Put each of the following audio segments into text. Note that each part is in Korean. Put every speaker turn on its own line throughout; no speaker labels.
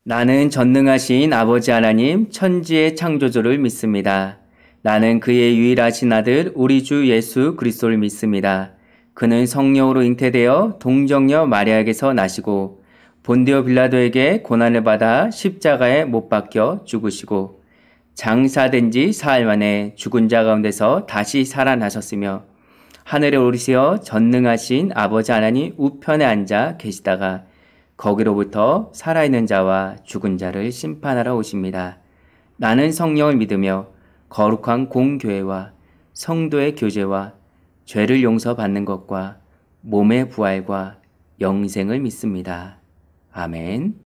나는 전능하신 아버지 하나님 천지의 창조주를 믿습니다. 나는 그의 유일하신 아들 우리 주 예수 그리스도를 믿습니다. 그는 성령으로 잉태되어 동정녀 마리아에게서 나시고 본디오 빌라도에게 고난을 받아 십자가에 못 박혀 죽으시고 장사된 지 사흘 만에 죽은 자 가운데서 다시 살아나셨으며 하늘에 오르시어 전능하신 아버지 하나님 우편에 앉아 계시다가 거기로부터 살아있는 자와 죽은 자를 심판하러 오십니다. 나는 성령을 믿으며 거룩한 공교회와 성도의 교제와 죄를 용서받는 것과 몸의 부활과 영생을 믿습니다. 아멘.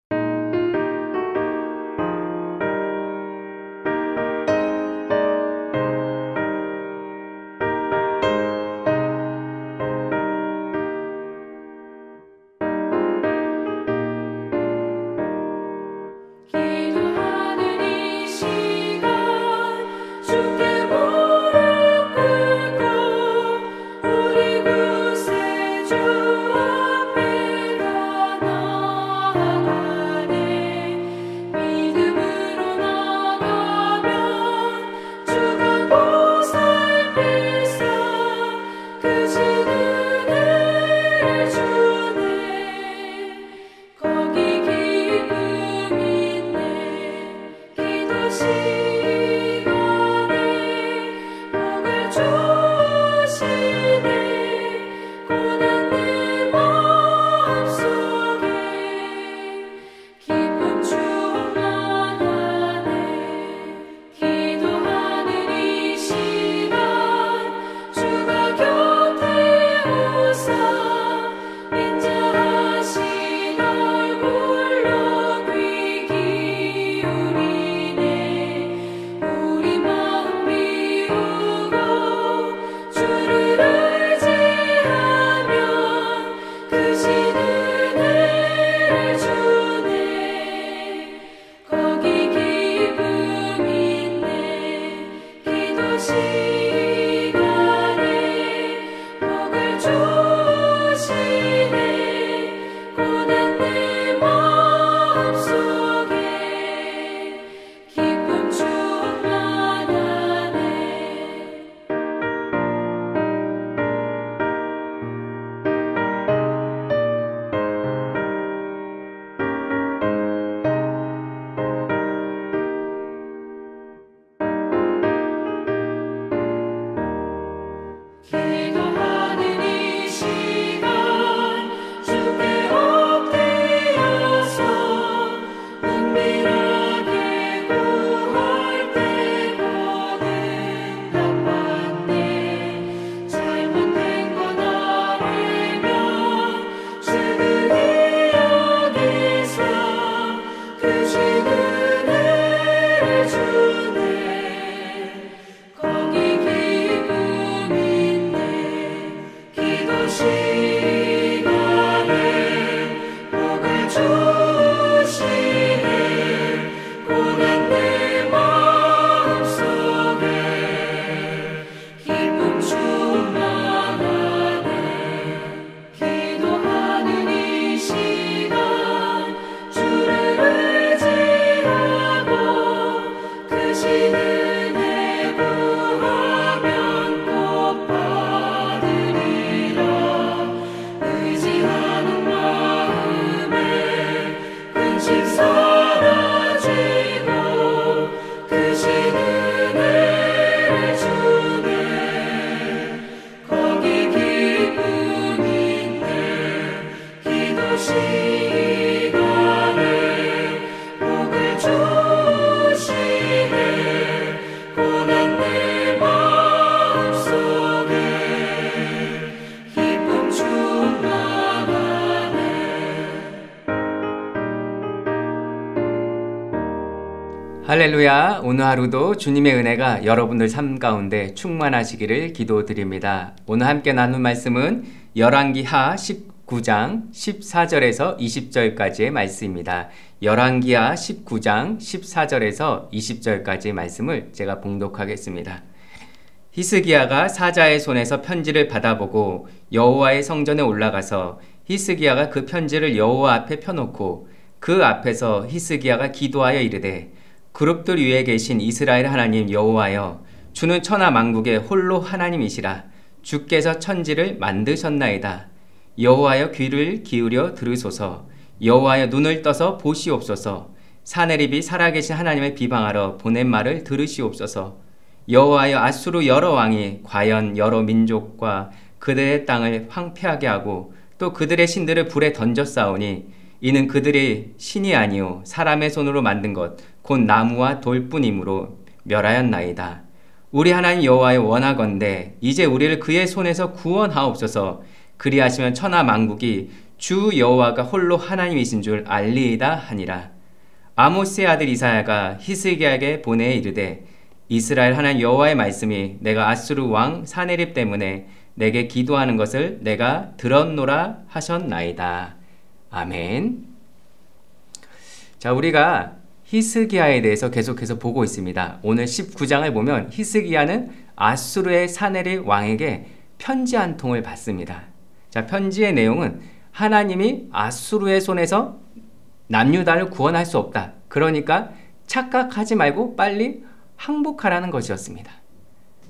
할렐루야. 오늘 하루도 주님의 은혜가 여러분들 삶 가운데 충만하시기를 기도드립니다. 오늘 함께 나눈 말씀은 열왕기하 19장 14절에서 20절까지의 말씀입니다. 열왕기하 19장 14절에서 20절까지의 말씀을 제가 봉독하겠습니다. 히스기야가 사자의 손에서 편지를 받아보고 여호와의 성전에 올라가서 히스기야가 그 편지를 여호와 앞에 펴놓고 그 앞에서 히스기야가 기도하여 이르되 그룹들 위에 계신 이스라엘 하나님 여호와여 주는 천하 만국의 홀로 하나님이시라. 주께서 천지를 만드셨나이다. 여호와여 귀를 기울여 들으소서. 여호와여 눈을 떠서 보시옵소서. 사내립이 살아계신 하나님을 비방하러 보낸 말을 들으시옵소서. 여호와여 아수르 여러 왕이 과연 여러 민족과 그들의 땅을 황폐하게 하고 또 그들의 신들을 불에 던졌사오니 이는 그들의 신이 아니요 사람의 손으로 만든 것 곧 나무와 돌뿐이므로 멸하였나이다. 우리 하나님 여호와여 원하건대 이제 우리를 그의 손에서 구원하옵소서. 그리하시면 천하 만국이 주 여호와가 홀로 하나님이신 줄 알리이다 하니라. 아모스의 아들 이사야가 히스기야에게 보내 이르되 이스라엘 하나님 여호와의 말씀이 내가 아수르 왕 사네립 때문에 내게 기도하는 것을 내가 들었노라 하셨나이다. 아멘. 자, 우리가 히스기야에 대해서 계속해서 보고 있습니다. 오늘 19장을 보면 히스기야는 아수르의 사네립 왕에게 편지 한 통을 받습니다. 자, 편지의 내용은 하나님이 아수르의 손에서 남유다를 구원할 수 없다. 그러니까 착각하지 말고 빨리 항복하라는 것이었습니다.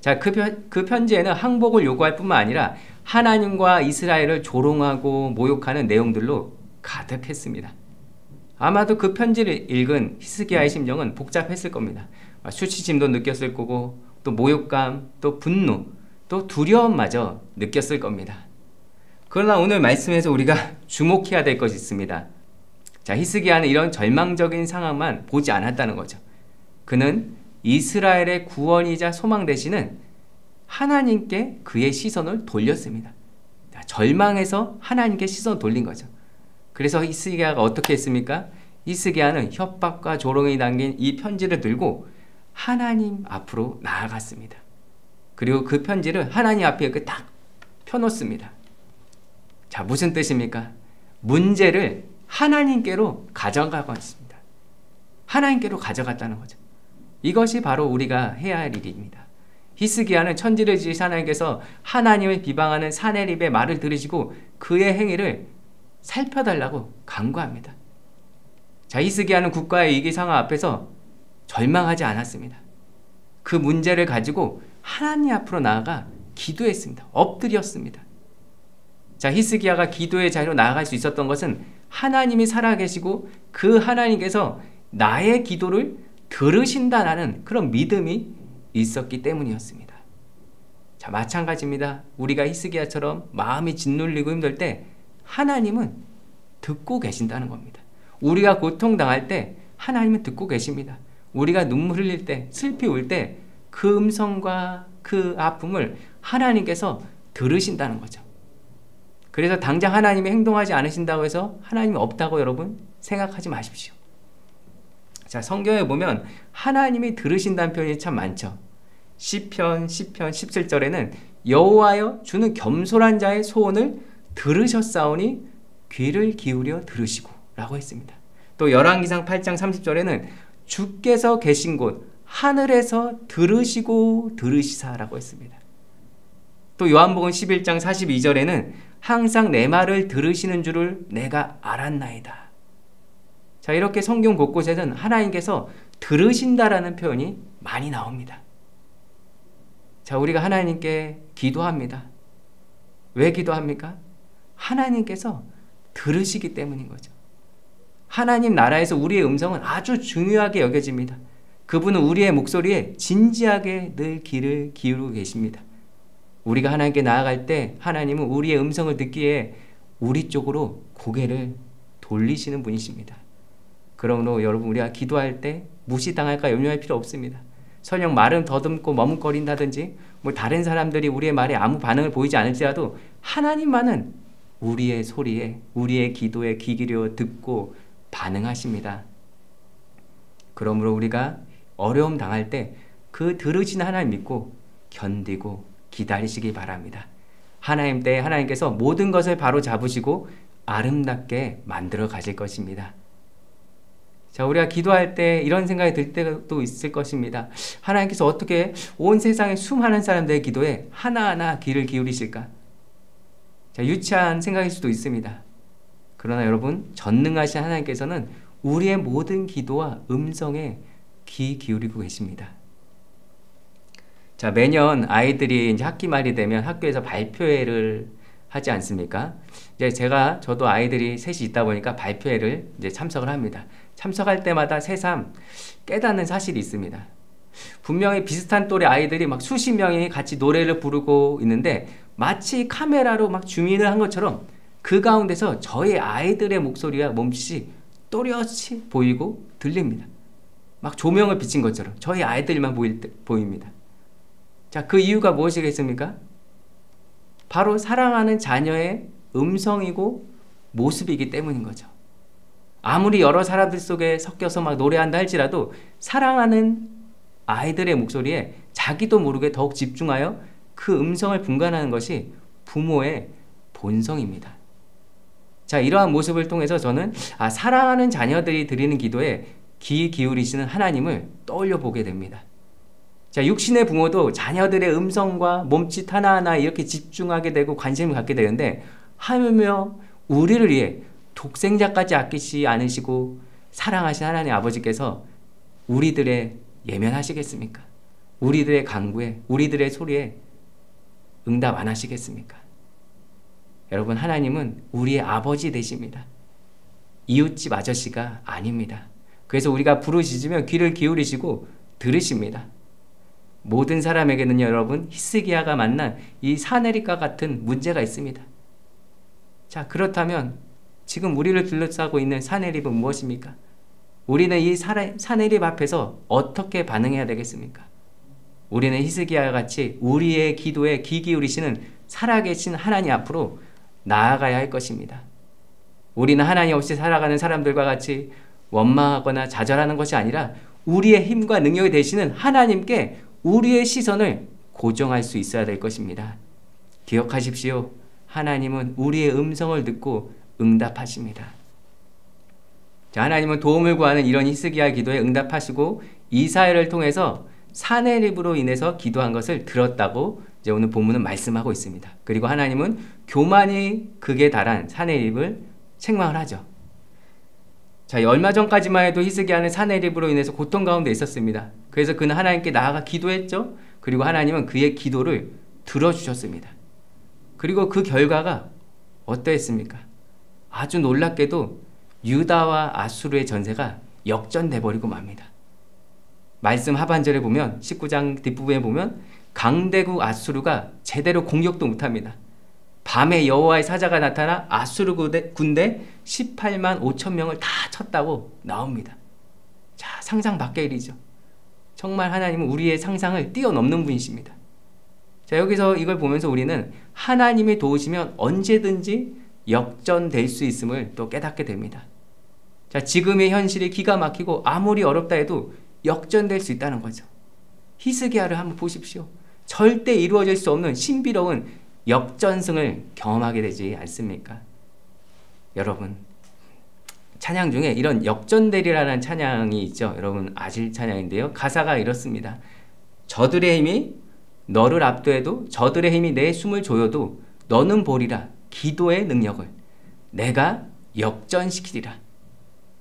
자, 그 편지에는 항복을 요구할 뿐만 아니라 하나님과 이스라엘을 조롱하고 모욕하는 내용들로 가득했습니다. 아마도 그 편지를 읽은 히스기야의 심정은 복잡했을 겁니다. 수치심도 느꼈을 거고 또 모욕감, 또 분노, 또 두려움마저 느꼈을 겁니다. 그러나 오늘 말씀에서 우리가 주목해야 될 것이 있습니다. 자, 히스기야는 이런 절망적인 상황만 보지 않았다는 거죠. 그는 이스라엘의 구원이자 소망 되시는 하나님께 그의 시선을 돌렸습니다. 자, 절망에서 하나님께 시선을 돌린 거죠. 그래서 히스기야가 어떻게 했습니까? 히스기야는 협박과 조롱이 담긴 이 편지를 들고 하나님 앞으로 나아갔습니다. 그리고 그 편지를 하나님 앞에 이렇게 딱 펴놓습니다. 자, 무슨 뜻입니까? 문제를 하나님께로 가져가고 있습니다. 하나님께로 가져갔다는 거죠. 이것이 바로 우리가 해야 할 일입니다. 히스기야는 천지를 지으신 하나님께서 하나님을 비방하는 사네립의 말을 들으시고 그의 행위를 살펴달라고 간구합니다. 자, 히스기야는 국가의 위기 상황 앞에서 절망하지 않았습니다. 그 문제를 가지고 하나님 앞으로 나아가 기도했습니다. 엎드렸습니다. 자, 히스기야가 기도의 자리로 나아갈 수 있었던 것은 하나님이 살아계시고 그 하나님께서 나의 기도를 들으신다라는 그런 믿음이 있었기 때문이었습니다. 자, 마찬가지입니다. 우리가 히스기야처럼 마음이 짓눌리고 힘들 때 하나님은 듣고 계신다는 겁니다. 우리가 고통당할 때 하나님은 듣고 계십니다. 우리가 눈물 흘릴 때, 슬피 울 때 그 음성과 그 아픔을 하나님께서 들으신다는 거죠. 그래서 당장 하나님이 행동하지 않으신다고 해서 하나님이 없다고 여러분 생각하지 마십시오. 자, 성경에 보면 하나님이 들으신다는 표현이 참 많죠. 시편 17절에는 여호와여 주는 겸손한 자의 소원을 들으셨사오니 귀를 기울여 들으시고 라고 했습니다. 또 열왕기상 8장 30절에는 주께서 계신 곳 하늘에서 들으시고 들으시사라고 했습니다. 또 요한복음 11장 42절에는 항상 내 말을 들으시는 줄을 내가 알았나이다. 자, 이렇게 성경 곳곳에는 하나님께서 들으신다라는 표현이 많이 나옵니다. 자, 우리가 하나님께 기도합니다. 왜 기도합니까? 하나님께서 들으시기 때문인 거죠. 하나님 나라에서 우리의 음성은 아주 중요하게 여겨집니다. 그분은 우리의 목소리에 진지하게 늘 귀를 기울이고 계십니다. 우리가 하나님께 나아갈 때 하나님은 우리의 음성을 듣기에 우리 쪽으로 고개를 돌리시는 분이십니다. 그러므로 여러분, 우리가 기도할 때 무시당할까 염려할 필요 없습니다. 설령 말은 더듬고 머뭇거린다든지 다른 사람들이 우리의 말에 아무 반응을 보이지 않을지라도 하나님만은 우리의 소리에, 우리의 기도에 귀 기울여 듣고 반응하십니다. 그러므로 우리가 어려움 당할 때 그 들으시는 하나님 믿고 견디고 기다리시기 바랍니다. 하나님 때에 하나님께서 모든 것을 바로 잡으시고 아름답게 만들어 가실 것입니다. 자, 우리가 기도할 때 이런 생각이 들 때도 있을 것입니다. 하나님께서 어떻게 온 세상의 수많은 사람들의 기도에 하나하나 귀를 기울이실까? 자, 유치한 생각일 수도 있습니다. 그러나 여러분, 전능하신 하나님께서는 우리의 모든 기도와 음성에 귀 기울이고 계십니다. 자, 매년 아이들이 이제 학기 말이 되면 학교에서 발표회를 하지 않습니까? 이제 저도 아이들이 셋이 있다 보니까 발표회를 이제 참석을 합니다. 참석할 때마다 새삼 깨닫는 사실이 있습니다. 분명히 비슷한 또래 아이들이 막 수십 명이 같이 노래를 부르고 있는데 마치 카메라로 막 줌인을 한 것처럼 그 가운데서 저희 아이들의 목소리와 몸짓이 또렷이 보이고 들립니다. 막 조명을 비친 것처럼 저희 아이들만 보입니다. 자, 그 이유가 무엇이겠습니까? 바로 사랑하는 자녀의 음성이고 모습이기 때문인 거죠. 아무리 여러 사람들 속에 섞여서 막 노래한다 할지라도 사랑하는 아이들의 목소리에 자기도 모르게 더욱 집중하여 그 음성을 분간하는 것이 부모의 본성입니다. 자, 이러한 모습을 통해서 저는 사랑하는 자녀들이 드리는 기도에 귀 기울이시는 하나님을 떠올려 보게 됩니다. 자, 육신의 부모도 자녀들의 음성과 몸짓 하나하나 이렇게 집중하게 되고 관심을 갖게 되는데, 하물며 우리를 위해 독생자까지 아끼지 않으시고 사랑하신 하나님 아버지께서 우리들의 예면하시겠습니까? 우리들의 간구에, 우리들의 소리에 응답 안 하시겠습니까? 여러분, 하나님은 우리의 아버지 되십니다. 이웃집 아저씨가 아닙니다. 그래서 우리가 부르짖으면 귀를 기울이시고 들으십니다. 모든 사람에게는 여러분, 히스기야가 만난 이 사내립과 같은 문제가 있습니다. 자, 그렇다면 지금 우리를 둘러싸고 있는 사내립은 무엇입니까? 우리는 이 사내립 앞에서 어떻게 반응해야 되겠습니까? 우리는 히스기야와 같이 우리의 기도에 귀 기울이시는 살아계신 하나님 앞으로 나아가야 할 것입니다. 우리는 하나님 없이 살아가는 사람들과 같이 원망하거나 좌절하는 것이 아니라 우리의 힘과 능력이 되시는 하나님께 우리의 시선을 고정할 수 있어야 될 것입니다. 기억하십시오. 하나님은 우리의 음성을 듣고 응답하십니다. 자, 하나님은 도움을 구하는 이런 히스기야 기도에 응답하시고 이사야를 통해서 사내립으로 인해서 기도한 것을 들었다고 이제 오늘 본문은 말씀하고 있습니다. 그리고 하나님은 교만이 극에 달한 사내립을 책망을 하죠. 자, 얼마 전까지만 해도 히스기야는 사내립으로 인해서 고통 가운데 있었습니다. 그래서 그는 하나님께 나아가 기도했죠. 그리고 하나님은 그의 기도를 들어주셨습니다. 그리고 그 결과가 어떠했습니까? 아주 놀랍게도 유다와 아수르의 전세가 역전돼 버리고 맙니다. 말씀 하반절에 보면, 19장 뒷부분에 보면 강대국 아수르가 제대로 공격도 못합니다. 밤에 여호와의 사자가 나타나 아수르 군대 18만 5천 명을 다 쳤다고 나옵니다. 자, 상상 밖의 일이죠. 정말 하나님은 우리의 상상을 뛰어넘는 분이십니다. 자, 여기서 이걸 보면서 우리는 하나님이 도우시면 언제든지 역전될 수 있음을 또 깨닫게 됩니다. 자, 지금의 현실이 기가 막히고 아무리 어렵다 해도 역전될 수 있다는 거죠. 히스기야를 한번 보십시오. 절대 이루어질 수 없는 신비로운 역전승을 경험하게 되지 않습니까? 여러분, 찬양 중에 이런 역전되리라는 찬양이 있죠. 여러분 아실 찬양인데요. 가사가 이렇습니다. 저들의 힘이 너를 압도해도, 저들의 힘이 내 숨을 조여도 너는 보리라 기도의 능력을 내가 역전시키리라.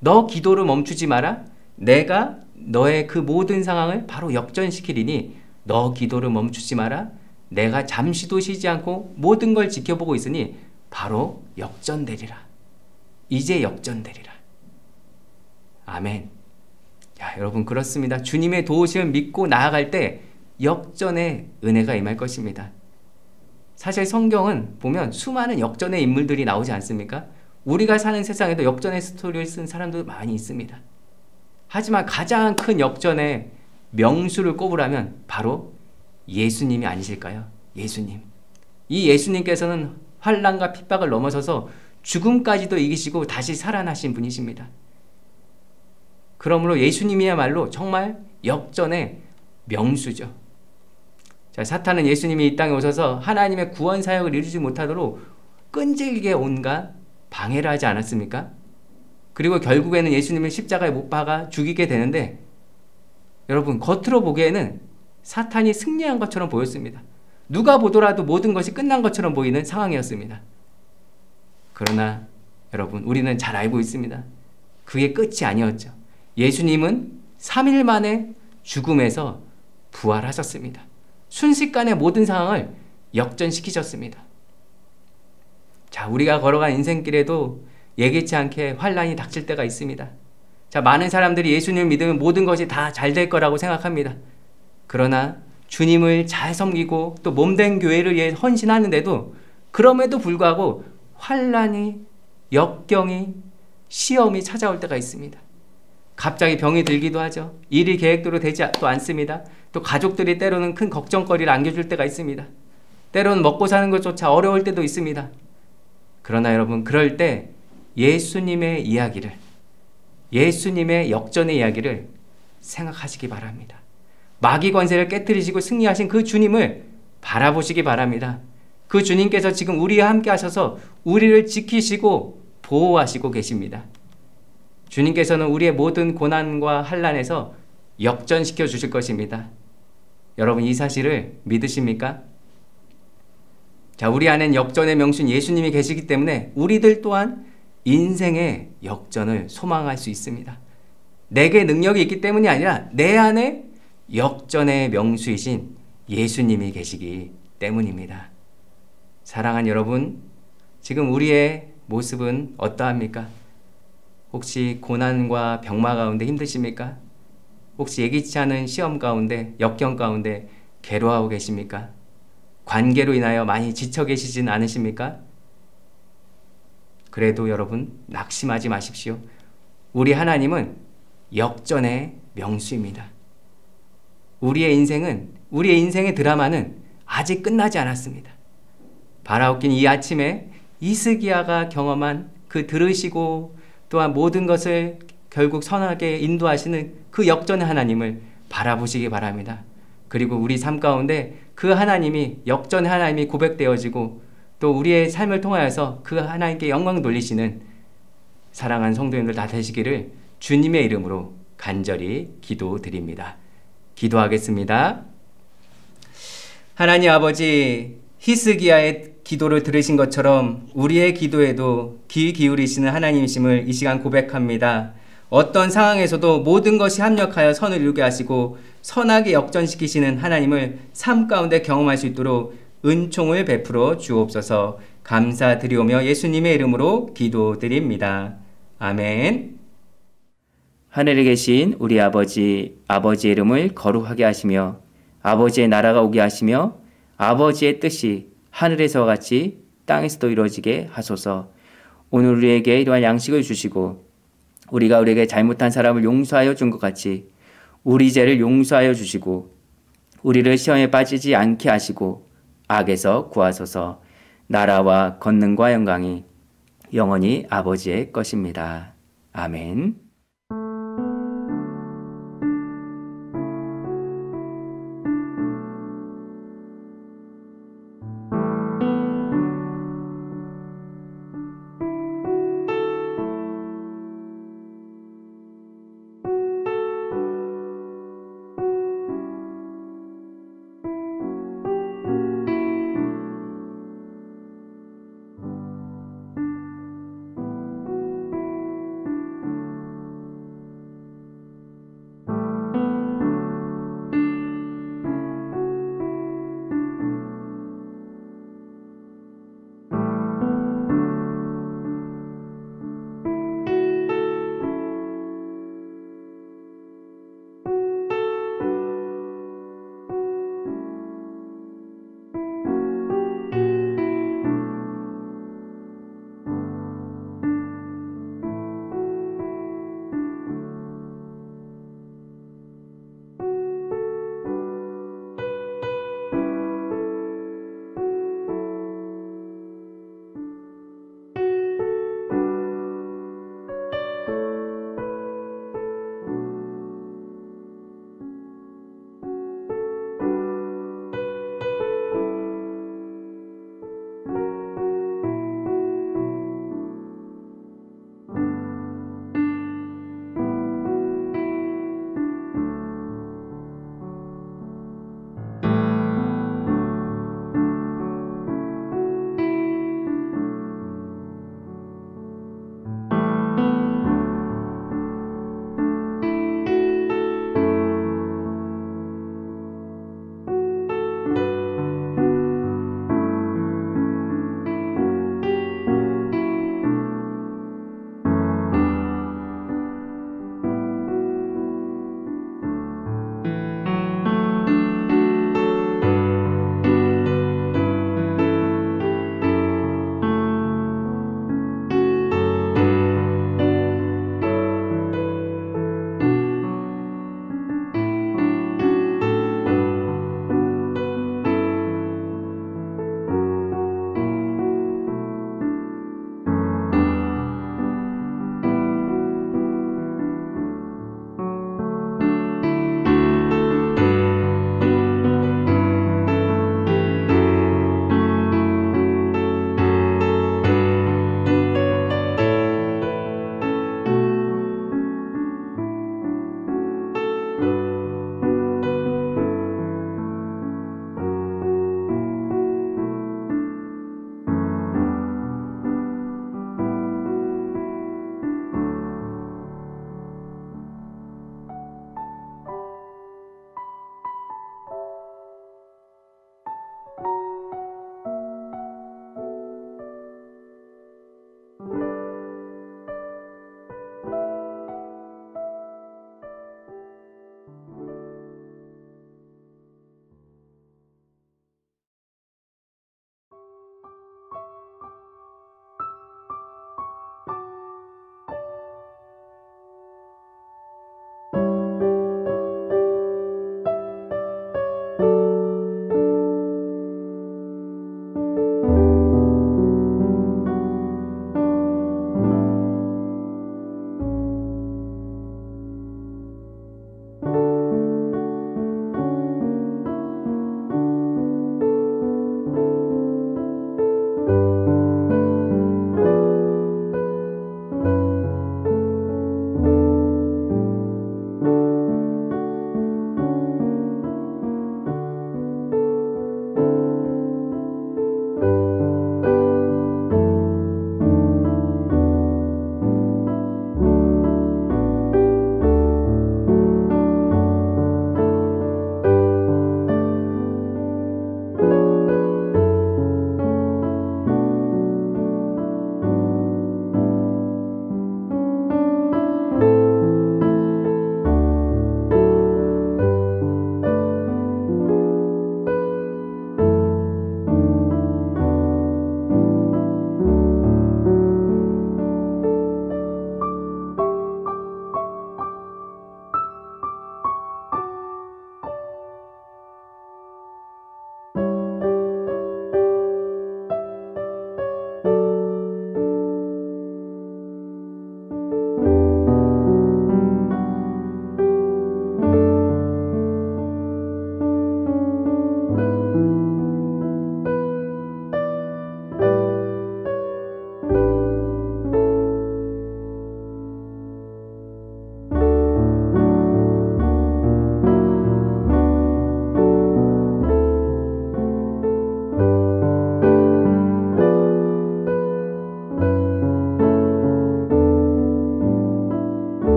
너 기도를 멈추지 마라. 내가 너의 그 모든 상황을 바로 역전시키리니 너 기도를 멈추지 마라. 내가 잠시도 쉬지 않고 모든 걸 지켜보고 있으니 바로 역전되리라. 이제 역전되리라. 아멘. 야, 여러분, 그렇습니다. 주님의 도우심을 믿고 나아갈 때 역전의 은혜가 임할 것입니다. 사실 성경은 보면 수많은 역전의 인물들이 나오지 않습니까? 우리가 사는 세상에도 역전의 스토리를 쓴 사람도 많이 있습니다. 하지만 가장 큰 역전의 명수를 꼽으라면 바로 예수님이 아니실까요? 예수님. 이 예수님께서는 환난과 핍박을 넘어서서 죽음까지도 이기시고 다시 살아나신 분이십니다. 그러므로 예수님이야말로 정말 역전의 명수죠. 자, 사탄은 예수님이 이 땅에 오셔서 하나님의 구원 사역을 이루지 못하도록 끈질기게 온갖 방해를 하지 않았습니까? 그리고 결국에는 예수님을 십자가에 못 박아 죽이게 되는데, 여러분, 겉으로 보기에는 사탄이 승리한 것처럼 보였습니다. 누가 보더라도 모든 것이 끝난 것처럼 보이는 상황이었습니다. 그러나 여러분, 우리는 잘 알고 있습니다. 그게 끝이 아니었죠. 예수님은 3일 만에 죽음에서 부활하셨습니다. 순식간에 모든 상황을 역전시키셨습니다. 자, 우리가 걸어간 인생길에도 예기치 않게 환란이 닥칠 때가 있습니다. 자, 많은 사람들이 예수님을 믿으면 모든 것이 다 잘 될 거라고 생각합니다. 그러나 주님을 잘 섬기고 또 몸된 교회를 위해 헌신하는데도 그럼에도 불구하고 환란이, 역경이, 시험이 찾아올 때가 있습니다. 갑자기 병이 들기도 하죠. 일이 계획대로 되지 또 않습니다. 또 가족들이 때로는 큰 걱정거리를 안겨줄 때가 있습니다. 때로는 먹고 사는 것조차 어려울 때도 있습니다. 그러나 여러분, 그럴 때 예수님의 이야기를, 예수님의 역전의 이야기를 생각하시기 바랍니다. 마귀 권세를 깨뜨리시고 승리하신 그 주님을 바라보시기 바랍니다. 그 주님께서 지금 우리와 함께 하셔서 우리를 지키시고 보호하시고 계십니다. 주님께서는 우리의 모든 고난과 환난에서 역전시켜 주실 것입니다. 여러분, 이 사실을 믿으십니까? 자, 우리 안엔 역전의 명수인 예수님이 계시기 때문에 우리들 또한 인생의 역전을 소망할 수 있습니다. 내게 능력이 있기 때문이 아니라 내 안에 역전의 명수이신 예수님이 계시기 때문입니다. 사랑하는 여러분, 지금 우리의 모습은 어떠합니까? 혹시 고난과 병마 가운데 힘드십니까? 혹시 예기치 않은 시험 가운데, 역경 가운데 괴로워하고 계십니까? 관계로 인하여 많이 지쳐 계시진 않으십니까? 그래도 여러분, 낙심하지 마십시오. 우리 하나님은 역전의 명수입니다. 우리의 인생의 드라마는 아직 끝나지 않았습니다. 바라옵긴 이 아침에 히스기야가 경험한 그 들으시고 또한 모든 것을 결국 선하게 인도하시는 그 역전의 하나님을 바라보시기 바랍니다. 그리고 우리 삶 가운데 그 하나님이, 역전의 하나님이 고백되어지고 또 우리의 삶을 통하여서 그 하나님께 영광 돌리시는 사랑하는 성도님들 다 되시기를 주님의 이름으로 간절히 기도드립니다. 기도하겠습니다. 하나님 아버지, 히스기야의 기도를 들으신 것처럼 우리의 기도에도 귀 기울이시는 하나님이심을 이 시간 고백합니다. 어떤 상황에서도 모든 것이 합력하여 선을 이루게 하시고 선하게 역전시키시는 하나님을 삶 가운데 경험할 수 있도록 은총을 베풀어 주옵소서. 감사드리오며 예수님의 이름으로 기도드립니다. 아멘.
하늘에 계신 우리 아버지의 이름을 거룩하게 하시며 아버지의 나라가 오게 하시며 아버지의 뜻이 하늘에서와 같이 땅에서도 이루어지게 하소서. 오늘 우리에게 이러한 양식을 주시고 우리가 우리에게 잘못한 사람을 용서하여 준 것 같이 우리 죄를 용서하여 주시고 우리를 시험에 빠지지 않게 하시고 악에서 구하소서. 나라와 권능과 영광이 영원히 아버지의 것입니다. 아멘.